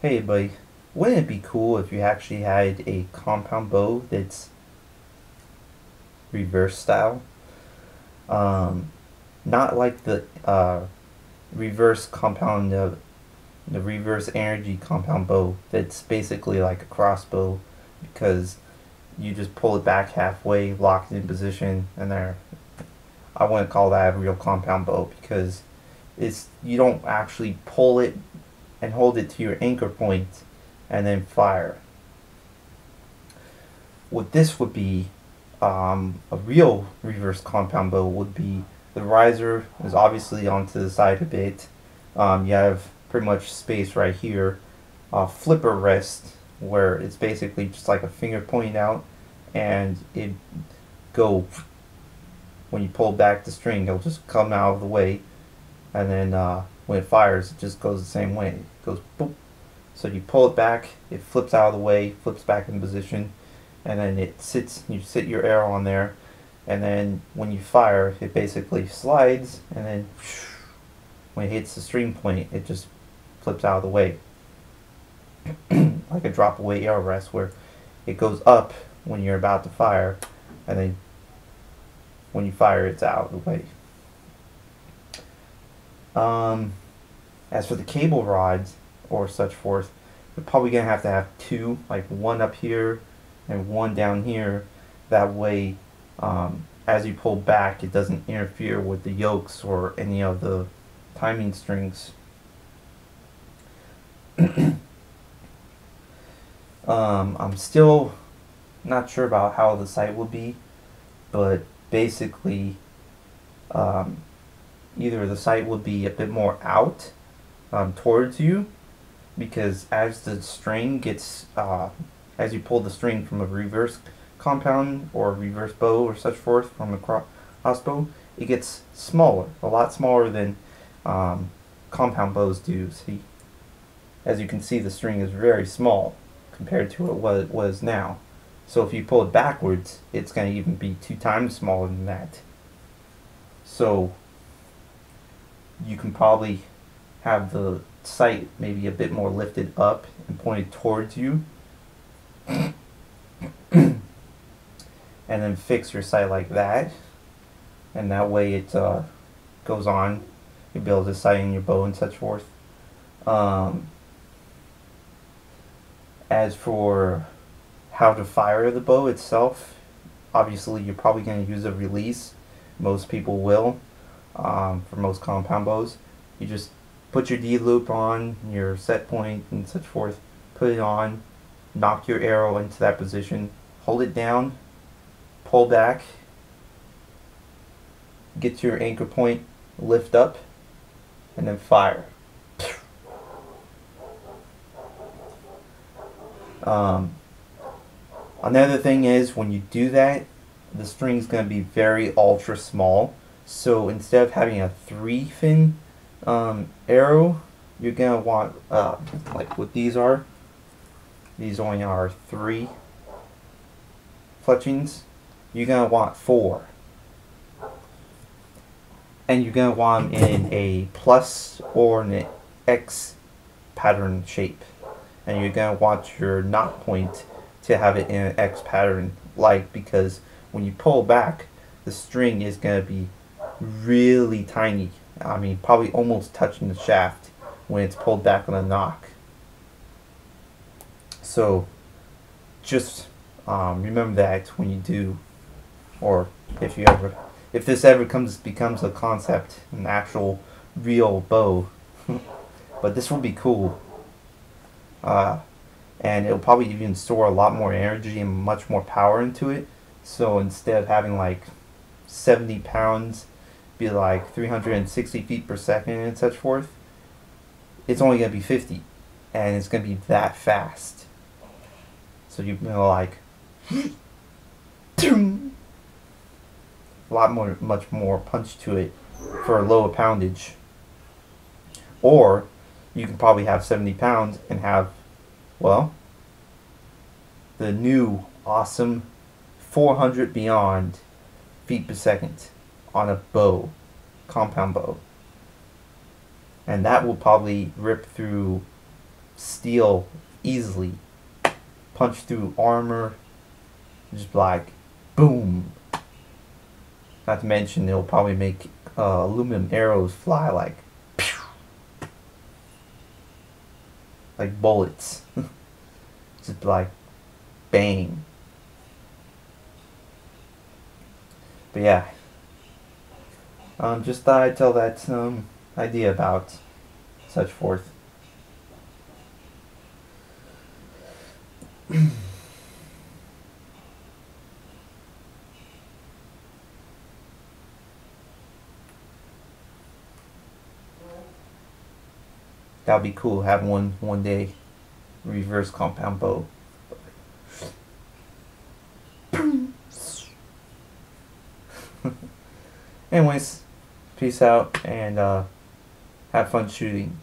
Hey buddy, wouldn't it be cool if you actually had a compound bow that's reverse style? Um, Not like the reverse compound, the reverse energy compound bow that's basically like a crossbow because you just pull it back halfway, lock it in position, and there. I wouldn't call that a real compound bow because you don't actually pull it and hold it to your anchor point and then fire. What this would be, a real reverse compound bow would be the riser is obviously onto the side a bit. You have pretty much space right here. Flipper rest where it's basically just like a finger pointing out, and it go when you pull back the string, it'll just come out of the way, and then when it fires, it just goes the same way. It goes boop. So you pull it back, it flips out of the way, flips back in position, and then it sits. You sit your arrow on there, and then when you fire, it basically slides, and then when it hits the string point, it just flips out of the way, like a drop away arrow rest, where it goes up when you're about to fire, and then when you fire, it's out of the way. As for the cable rods or such forth, you're probably gonna have to have two, like one up here and one down here. That way, as you pull back, it doesn't interfere with the yokes or any of the timing strings. I'm still not sure about how the sight will be, but basically, either the sight will be a bit more out towards you, because as the string gets, as you pull the string from a reverse compound or reverse bow or such forth from a crossbow, it gets smaller, a lot smaller than compound bows do. See, as you can see, the string is very small compared to what it was now. So if you pull it backwards, it's going to even be 2 times smaller than that. So you can probably have the sight maybe a bit more lifted up and pointed towards you, and then fix your sight like that, and that way it goes on. You'll be able to sight in your bow and such forth. As for how to fire the bow itself, obviously you're probably going to use a release. Most people will. For most compound bows, you just put your D loop on your set point and such forth, put it on, knock your arrow into that position, hold it down, pull back, get to your anchor point, lift up, and then fire. Another thing is, when you do that, the string is going to be very ultra small. So instead of having a 3-fin arrow, you're going to want, like what these are, these only are 3 fletchings. You're going to want 4. And you're going to want them in a plus or an X pattern shape. And you're going to want your knot point to have it in an X pattern, because when you pull back, the string is going to be really tiny. I mean, probably almost touching the shaft when it's pulled back on a knock. So just remember that when you do, or if this ever becomes a concept, an actual real bow. But this will be cool. And it'll probably even store a lot more energy and much more power into it. So instead of having like 70 pounds, be like 360 feet per second and such forth, it's only going to be 50, and it's going to be that fast. So you know, like a lot more, much more punch to it for a lower poundage. Or you can probably have 70 pounds and have, well, the new awesome 400 beyond feet per second on a bow, compound bow. And that will probably rip through steel easily, punch through armor, just like boom. Not to mention it'll probably make aluminum arrows fly like pew, like bullets. Just like bang. But yeah, just thought I'd tell that idea about such forth. That'd be cool. Have one day reverse compound bow. Anyways, peace out and have fun shooting.